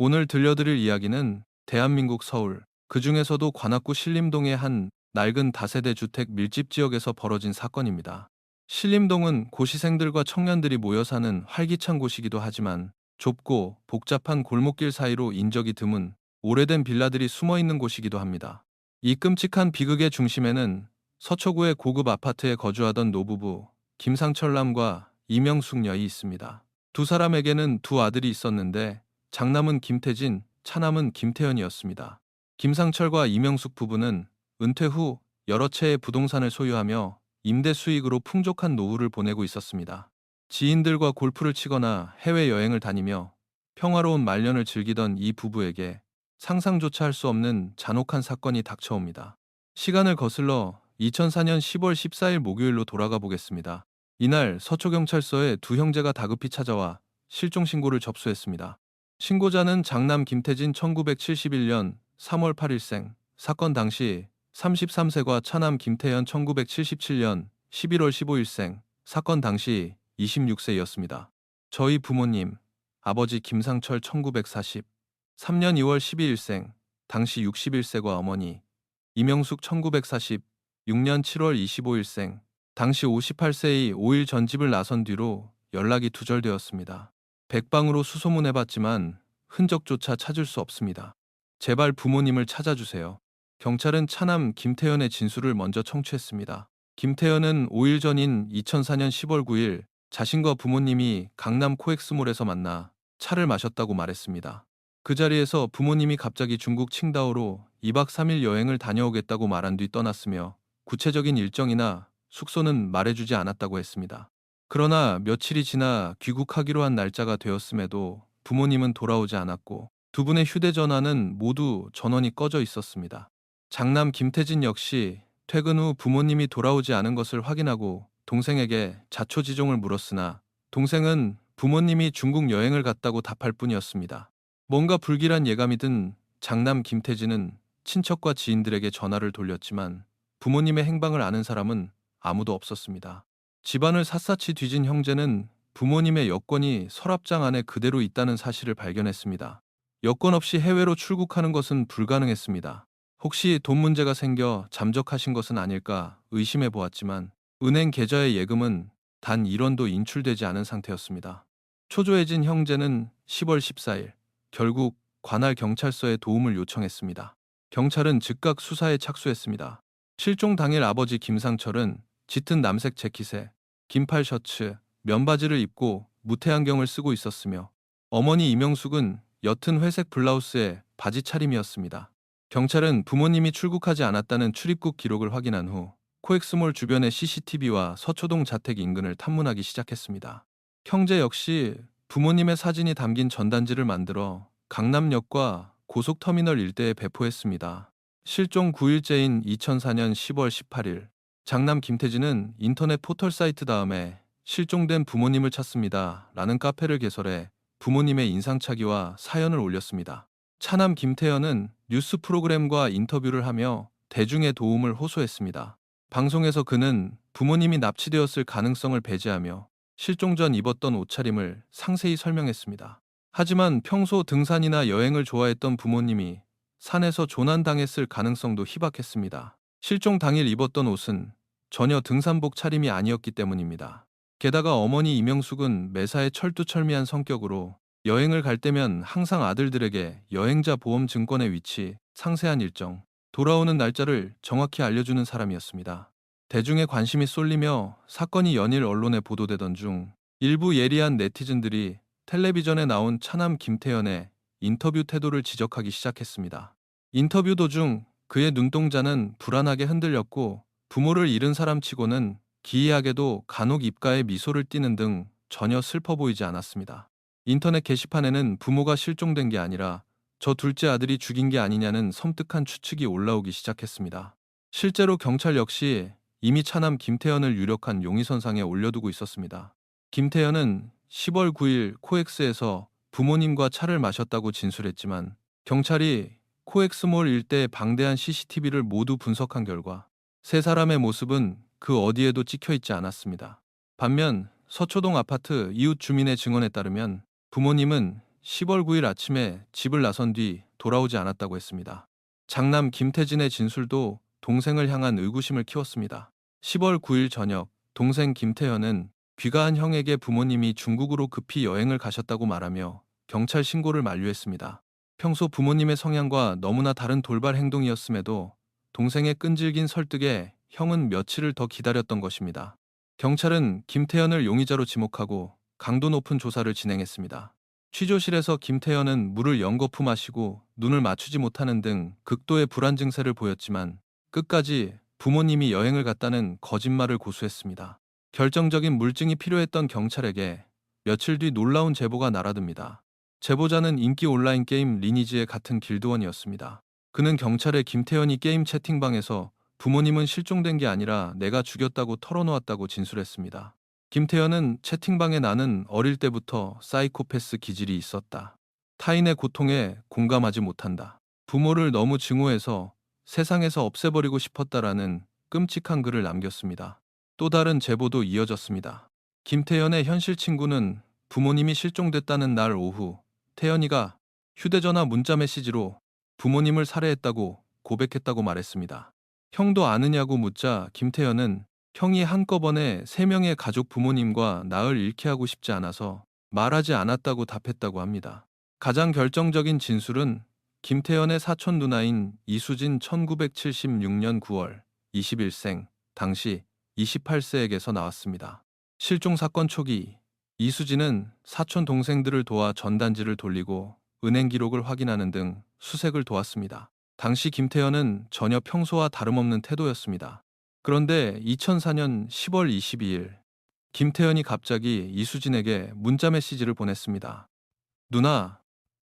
오늘 들려드릴 이야기는 대한민국 서울, 그 중에서도 관악구 신림동의 한 낡은 다세대 주택 밀집 지역에서 벌어진 사건입니다. 신림동은 고시생들과 청년들이 모여 사는 활기찬 곳이기도 하지만 좁고 복잡한 골목길 사이로 인적이 드문 오래된 빌라들이 숨어 있는 곳이기도 합니다. 이 끔찍한 비극의 중심에는 서초구의 고급 아파트에 거주하던 노부부 김상철남과 이명숙 여이 있습니다. 두 사람에게는 두 아들이 있었는데 장남은 김태진, 차남은 김태현이었습니다. 김상철과 이명숙 부부는 은퇴 후 여러 채의 부동산을 소유하며 임대 수익으로 풍족한 노후를 보내고 있었습니다. 지인들과 골프를 치거나 해외여행을 다니며 평화로운 말년을 즐기던 이 부부에게 상상조차 할 수 없는 잔혹한 사건이 닥쳐옵니다. 시간을 거슬러 2004년 10월 14일 목요일로 돌아가 보겠습니다. 이날 서초경찰서에 두 형제가 다급히 찾아와 실종 신고를 접수했습니다. 신고자는 장남 김태진 1971년 3월 8일생, 사건 당시 33세과 차남 김태현 1977년 11월 15일생, 사건 당시 26세였습니다. 저희 부모님, 아버지 김상철 1943년 2월 12일생, 당시 61세과 어머니, 이명숙 1946년 7월 25일생, 당시 58세의 5일 전집을 나선 뒤로 연락이 두절되었습니다. 백방으로 수소문해봤지만 흔적조차 찾을 수 없습니다. 제발 부모님을 찾아주세요. 경찰은 차남 김태현의 진술을 먼저 청취했습니다. 김태현은 5일 전인 2004년 10월 9일 자신과 부모님이 강남 코엑스몰에서 만나 차를 마셨다고 말했습니다. 그 자리에서 부모님이 갑자기 중국 칭다오로 2박 3일 여행을 다녀오겠다고 말한 뒤 떠났으며 구체적인 일정이나 숙소는 말해주지 않았다고 했습니다. 그러나 며칠이 지나 귀국하기로 한 날짜가 되었음에도 부모님은 돌아오지 않았고 두 분의 휴대전화는 모두 전원이 꺼져 있었습니다. 장남 김태진 역시 퇴근 후 부모님이 돌아오지 않은 것을 확인하고 동생에게 자초지종을 물었으나 동생은 부모님이 중국 여행을 갔다고 답할 뿐이었습니다. 뭔가 불길한 예감이 든 장남 김태진은 친척과 지인들에게 전화를 돌렸지만 부모님의 행방을 아는 사람은 아무도 없었습니다. 집안을 샅샅이 뒤진 형제는 부모님의 여권이 서랍장 안에 그대로 있다는 사실을 발견했습니다. 여권 없이 해외로 출국하는 것은 불가능했습니다. 혹시 돈 문제가 생겨 잠적하신 것은 아닐까 의심해 보았지만 은행 계좌의 예금은 단 1원도 인출되지 않은 상태였습니다. 초조해진 형제는 10월 14일 결국 관할 경찰서에 도움을 요청했습니다. 경찰은 즉각 수사에 착수했습니다. 실종 당일 아버지 김상철은 짙은 남색 재킷에 긴팔 셔츠, 면바지를 입고 무태안경을 쓰고 있었으며 어머니 이명숙은 옅은 회색 블라우스에 바지 차림이었습니다. 경찰은 부모님이 출국하지 않았다는 출입국 기록을 확인한 후 코엑스몰 주변의 CCTV와 서초동 자택 인근을 탐문하기 시작했습니다. 형제 역시 부모님의 사진이 담긴 전단지를 만들어 강남역과 고속터미널 일대에 배포했습니다. 실종 9일째인 2004년 10월 18일 장남 김태진은 인터넷 포털 사이트 다음에 실종된 부모님을 찾습니다 라는 카페를 개설해 부모님의 인상착의와 사연을 올렸습니다. 차남 김태현은 뉴스 프로그램과 인터뷰를 하며 대중의 도움을 호소했습니다. 방송에서 그는 부모님이 납치되었을 가능성을 배제하며 실종 전 입었던 옷차림을 상세히 설명했습니다. 하지만 평소 등산이나 여행을 좋아했던 부모님이 산에서 조난당했을 가능성도 희박했습니다. 실종 당일 입었던 옷은 전혀 등산복 차림이 아니었기 때문입니다. 게다가 어머니 이명숙은 매사에 철두철미한 성격으로 여행을 갈 때면 항상 아들들에게 여행자 보험 증권의 위치, 상세한 일정, 돌아오는 날짜를 정확히 알려주는 사람이었습니다. 대중의 관심이 쏠리며 사건이 연일 언론에 보도되던 중 일부 예리한 네티즌들이 텔레비전에 나온 차남 김태현의 인터뷰 태도를 지적하기 시작했습니다. 인터뷰 도중 그의 눈동자는 불안하게 흔들렸고 부모를 잃은 사람치고는 기이하게도 간혹 입가에 미소를 띠는 등 전혀 슬퍼 보이지 않았습니다. 인터넷 게시판에는 부모가 실종된 게 아니라 저 둘째 아들이 죽인 게 아니냐는 섬뜩한 추측이 올라오기 시작했습니다. 실제로 경찰 역시 이미 차남 김태현을 유력한 용의선상에 올려두고 있었습니다. 김태현은 10월 9일 코엑스에서 부모님과 차를 마셨다고 진술했지만 경찰이 코엑스몰 일대의 방대한 CCTV를 모두 분석한 결과 세 사람의 모습은 그 어디에도 찍혀 있지 않았습니다. 반면 서초동 아파트 이웃 주민의 증언에 따르면 부모님은 10월 9일 아침에 집을 나선 뒤 돌아오지 않았다고 했습니다. 장남 김태진의 진술도 동생을 향한 의구심을 키웠습니다. 10월 9일 저녁, 동생 김태현은 귀가한 형에게 부모님이 중국으로 급히 여행을 가셨다고 말하며 경찰 신고를 만료했습니다. 평소 부모님의 성향과 너무나 다른 돌발 행동이었음에도 동생의 끈질긴 설득에 형은 며칠을 더 기다렸던 것입니다. 경찰은 김태현을 용의자로 지목하고 강도 높은 조사를 진행했습니다. 취조실에서 김태현은 물을 연거푸 마시고 눈을 맞추지 못하는 등 극도의 불안 증세를 보였지만 끝까지 부모님이 여행을 갔다는 거짓말을 고수했습니다. 결정적인 물증이 필요했던 경찰에게 며칠 뒤 놀라운 제보가 날아듭니다. 제보자는 인기 온라인 게임 리니지의 같은 길드원이었습니다. 그는 경찰에 김태현이 게임 채팅방에서 부모님은 실종된 게 아니라 내가 죽였다고 털어놓았다고 진술했습니다. 김태현은 채팅방에 나는 어릴 때부터 사이코패스 기질이 있었다. 타인의 고통에 공감하지 못한다. 부모를 너무 증오해서 세상에서 없애버리고 싶었다라는 끔찍한 글을 남겼습니다. 또 다른 제보도 이어졌습니다. 김태현의 현실 친구는 부모님이 실종됐다는 날 오후 태현이가 휴대전화 문자 메시지로 부모님을 살해했다고 고백했다고 말했습니다. 형도 아느냐고 묻자 김태현은 형이 한꺼번에 3명의 가족 부모님과 나을 잃게 하고 싶지 않아서 말하지 않았다고 답했다고 합니다. 가장 결정적인 진술은 김태현의 사촌 누나인 이수진 1976년 9월 21생, 당시 28세에게서 나왔습니다. 실종 사건 초기, 이수진은 사촌 동생들을 도와 전단지를 돌리고 은행 기록을 확인하는 등 수색을 도왔습니다. 당시 김태현은 전혀 평소와 다름없는 태도였습니다. 그런데 2004년 10월 22일, 김태현이 갑자기 이수진에게 문자 메시지를 보냈습니다. 누나,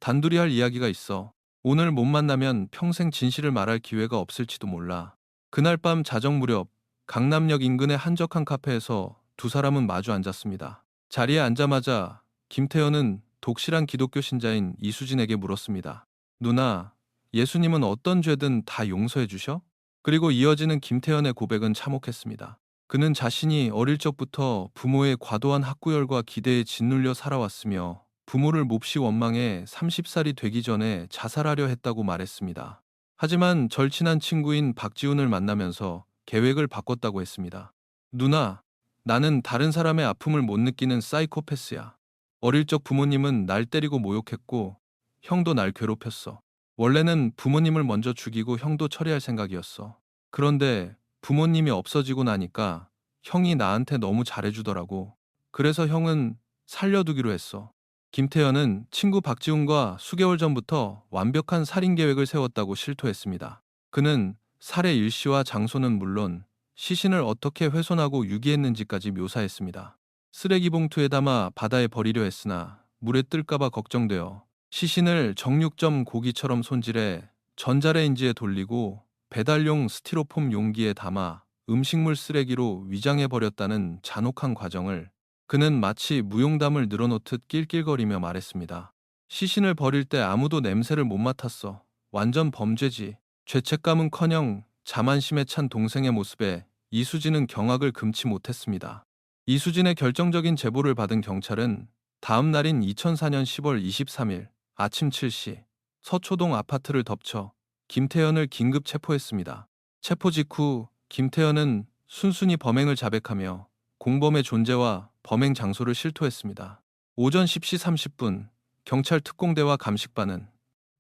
단둘이 할 이야기가 있어. 오늘 못 만나면 평생 진실을 말할 기회가 없을지도 몰라. 그날 밤 자정 무렵 강남역 인근의 한적한 카페에서 두 사람은 마주 앉았습니다. 자리에 앉자마자 김태현은 독실한 기독교 신자인 이수진에게 물었습니다. 누나, 예수님은 어떤 죄든 다 용서해 주셔? 그리고 이어지는 김태현의 고백은 참혹했습니다. 그는 자신이 어릴 적부터 부모의 과도한 학구열과 기대에 짓눌려 살아왔으며 부모를 몹시 원망해 30살이 되기 전에 자살하려 했다고 말했습니다. 하지만 절친한 친구인 박지훈을 만나면서 계획을 바꿨다고 했습니다. 누나, 나는 다른 사람의 아픔을 못 느끼는 사이코패스야. 어릴 적 부모님은 날 때리고 모욕했고 형도 날 괴롭혔어. 원래는 부모님을 먼저 죽이고 형도 처리할 생각이었어. 그런데 부모님이 없어지고 나니까 형이 나한테 너무 잘해주더라고. 그래서 형은 살려두기로 했어. 김태현은 친구 박지훈과 수개월 전부터 완벽한 살인 계획을 세웠다고 실토했습니다. 그는 살해 일시와 장소는 물론 시신을 어떻게 훼손하고 유기했는지까지 묘사했습니다. 쓰레기 봉투에 담아 바다에 버리려 했으나 물에 뜰까봐 걱정되어 시신을 정육점 고기처럼 손질해 전자레인지에 돌리고 배달용 스티로폼 용기에 담아 음식물 쓰레기로 위장해 버렸다는 잔혹한 과정을 그는 마치 무용담을 늘어놓듯 낄낄거리며 말했습니다. 시신을 버릴 때 아무도 냄새를 못 맡았어. 완전 범죄지. 죄책감은커녕 자만심에 찬 동생의 모습에 이수진은 경악을 금치 못했습니다. 이수진의 결정적인 제보를 받은 경찰은 다음 날인 2004년 10월 23일 아침 7시 서초동 아파트를 덮쳐 김태현을 긴급 체포했습니다. 체포 직후 김태현은 순순히 범행을 자백하며 공범의 존재와 범행 장소를 실토했습니다. 오전 10시 30분 경찰 특공대와 감식반은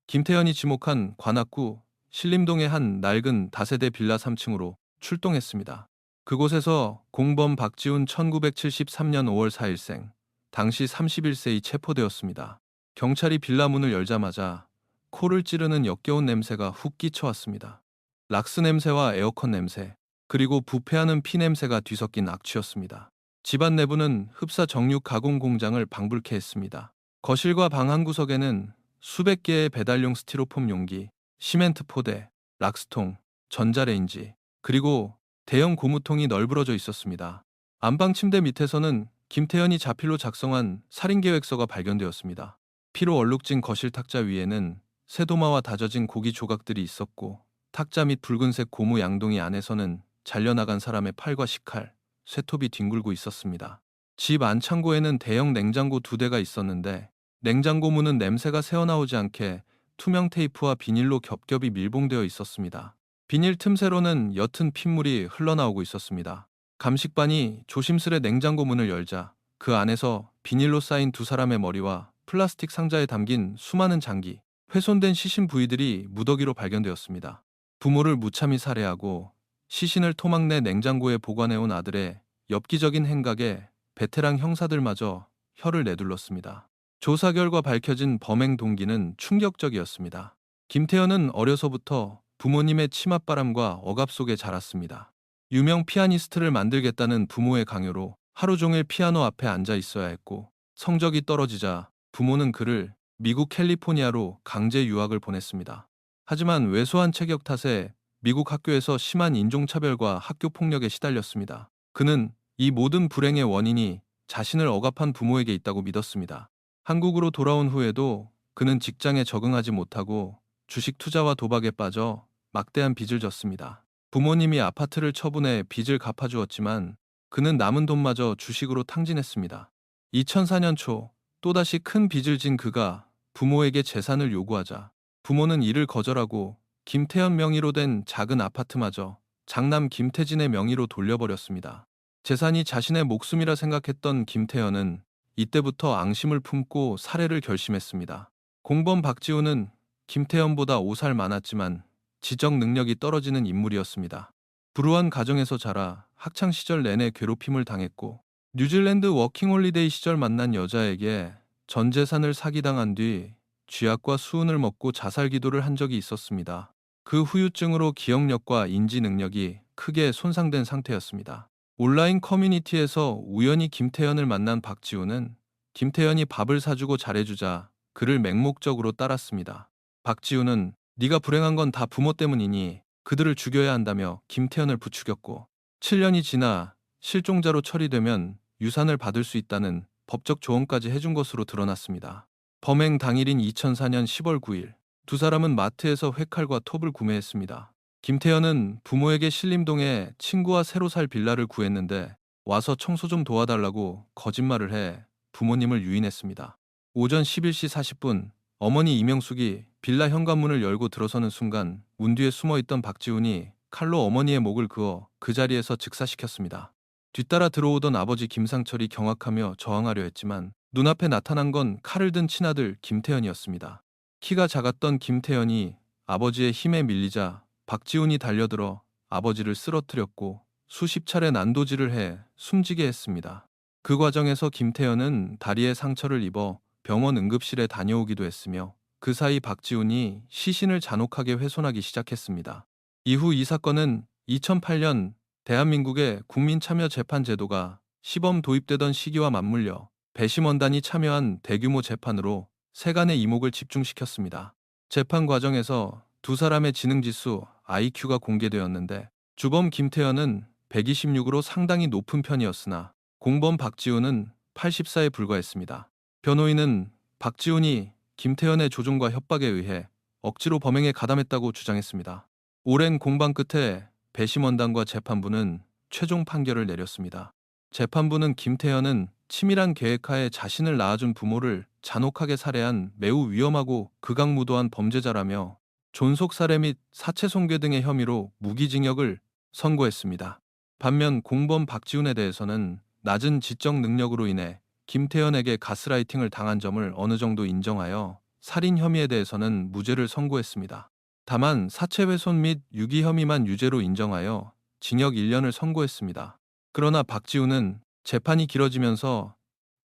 김태현이 지목한 관악구 신림동의 한 낡은 다세대 빌라 3층으로 출동했습니다. 그곳에서 공범 박지훈 1973년 5월 4일생, 당시 31세이 체포되었습니다. 경찰이 빌라 문을 열자마자 코를 찌르는 역겨운 냄새가 훅 끼쳐왔습니다. 락스 냄새와 에어컨 냄새, 그리고 부패하는 피 냄새가 뒤섞인 악취였습니다. 집안 내부는 흡사 정육 가공 공장을 방불케 했습니다. 거실과 방 한 구석에는 수백 개의 배달용 스티로폼 용기, 시멘트 포대, 락스통, 전자레인지, 그리고 대형 고무통이 널브러져 있었습니다. 안방 침대 밑에서는 김태현이 자필로 작성한 살인계획서가 발견되었습니다. 피로 얼룩진 거실 탁자 위에는 새도마와 다져진 고기 조각들이 있었고 탁자 및 붉은색 고무 양동이 안에서는 잘려나간 사람의 팔과 식칼, 쇠톱이 뒹굴고 있었습니다. 집 안창고에는 대형 냉장고 2대가 있었는데 냉장고 문은 냄새가 새어나오지 않게 투명 테이프와 비닐로 겹겹이 밀봉되어 있었습니다. 비닐 틈새로는 옅은 핏물이 흘러나오고 있었습니다. 감식반이 조심스레 냉장고 문을 열자 그 안에서 비닐로 쌓인 두 사람의 머리와 플라스틱 상자에 담긴 수많은 장기, 훼손된 시신 부위들이 무더기로 발견되었습니다. 부모를 무참히 살해하고 시신을 토막 내 냉장고에 보관해온 아들의 엽기적인 행각에 베테랑 형사들마저 혀를 내둘렀습니다. 조사 결과 밝혀진 범행 동기는 충격적이었습니다. 김태현은 어려서부터 부모님의 치맛바람과 억압 속에 자랐습니다. 유명 피아니스트를 만들겠다는 부모의 강요로 하루 종일 피아노 앞에 앉아 있어야 했고, 성적이 떨어지자 부모는 그를 미국 캘리포니아로 강제 유학을 보냈습니다. 하지만 왜소한 체격 탓에 미국 학교에서 심한 인종차별과 학교폭력에 시달렸습니다. 그는 이 모든 불행의 원인이 자신을 억압한 부모에게 있다고 믿었습니다. 한국으로 돌아온 후에도 그는 직장에 적응하지 못하고 주식 투자와 도박에 빠져 막대한 빚을 졌습니다. 부모님이 아파트를 처분해 빚을 갚아주었지만 그는 남은 돈마저 주식으로 탕진했습니다. 2004년 초 또다시 큰 빚을 진 그가 부모에게 재산을 요구하자 부모는 이를 거절하고 김태현 명의로 된 작은 아파트마저 장남 김태진의 명의로 돌려버렸습니다. 재산이 자신의 목숨이라 생각했던 김태현은 이때부터 앙심을 품고 살해를 결심했습니다. 공범 박지우는 김태현보다 5살 많았지만 지적 능력이 떨어지는 인물이었습니다. 불우한 가정에서 자라 학창시절 내내 괴롭힘을 당했고 뉴질랜드 워킹홀리데이 시절 만난 여자에게 전 재산을 사기당한 뒤 쥐약과 수은을 먹고 자살 기도를 한 적이 있었습니다. 그 후유증으로 기억력과 인지 능력이 크게 손상된 상태였습니다. 온라인 커뮤니티에서 우연히 김태현을 만난 박지우는 김태현이 밥을 사주고 잘해주자 그를 맹목적으로 따랐습니다. 박지우는 네가 불행한 건 다 부모 때문이니 그들을 죽여야 한다며 김태현을 부추겼고 7년이 지나 실종자로 처리되면 유산을 받을 수 있다는 법적 조언까지 해준 것으로 드러났습니다. 범행 당일인 2004년 10월 9일 두 사람은 마트에서 회칼과 톱을 구매했습니다. 김태현은 부모에게 신림동에 친구와 새로 살 빌라를 구했는데 와서 청소 좀 도와달라고 거짓말을 해 부모님을 유인했습니다. 오전 11시 40분 어머니 이명숙이 빌라 현관문을 열고 들어서는 순간 문 뒤에 숨어있던 박지훈이 칼로 어머니의 목을 그어 그 자리에서 즉사시켰습니다. 뒤따라 들어오던 아버지 김상철이 경악하며 저항하려 했지만 눈앞에 나타난 건 칼을 든 친아들 김태현이었습니다. 키가 작았던 김태현이 아버지의 힘에 밀리자 박지훈이 달려들어 아버지를 쓰러뜨렸고 수십 차례 난도질을 해 숨지게 했습니다. 그 과정에서 김태현은 다리에 상처를 입어 병원 응급실에 다녀오기도 했으며 그 사이 박지훈이 시신을 잔혹하게 훼손하기 시작했습니다. 이후 이 사건은 2008년 대한민국의 국민참여재판제도가 시범 도입되던 시기와 맞물려 배심원단이 참여한 대규모 재판으로 세간의 이목을 집중시켰습니다. 재판 과정에서 두 사람의 지능지수 IQ가 공개되었는데 주범 김태현은 126으로 상당히 높은 편이었으나 공범 박지훈은 84에 불과했습니다. 변호인은 박지훈이 김태현의 조종과 협박에 의해 억지로 범행에 가담했다고 주장했습니다. 오랜 공방 끝에 배심원단과 재판부는 최종 판결을 내렸습니다. 재판부는 김태현은 치밀한 계획하에 자신을 낳아준 부모를 잔혹하게 살해한 매우 위험하고 극악무도한 범죄자라며 존속살해 및 사체 손괴 등의 혐의로 무기징역을 선고했습니다. 반면 공범 박지훈에 대해서는 낮은 지적 능력으로 인해 김태현에게 가스라이팅을 당한 점을 어느 정도 인정하여 살인 혐의에 대해서는 무죄를 선고했습니다. 다만 사체 훼손 및 유기 혐의만 유죄로 인정하여 징역 1년을 선고했습니다. 그러나 박지훈은 재판이 길어지면서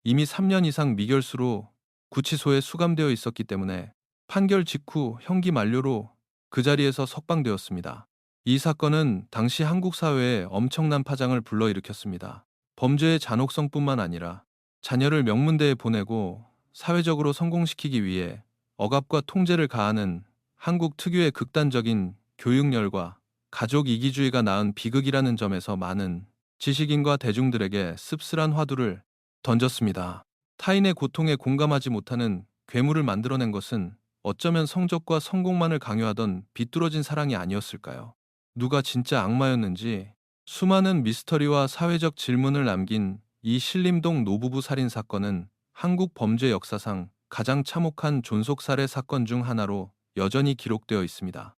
이미 3년 이상 미결수로 구치소에 수감되어 있었기 때문에 판결 직후 형기 만료로 그 자리에서 석방되었습니다. 이 사건은 당시 한국 사회에 엄청난 파장을 불러일으켰습니다. 범죄의 잔혹성뿐만 아니라 자녀를 명문대에 보내고 사회적으로 성공시키기 위해 억압과 통제를 가하는 한국 특유의 극단적인 교육열과 가족 이기주의가 낳은 비극이라는 점에서 많은 지식인과 대중들에게 씁쓸한 화두를 던졌습니다. 타인의 고통에 공감하지 못하는 괴물을 만들어낸 것은 어쩌면 성적과 성공만을 강요하던 비뚤어진 사랑이 아니었을까요? 누가 진짜 악마였는지 수많은 미스터리와 사회적 질문을 남긴 이 신림동 노부부 살인 사건은 한국 범죄 역사상 가장 참혹한 존속 살해 사건 중 하나로 여전히 기록되어 있습니다.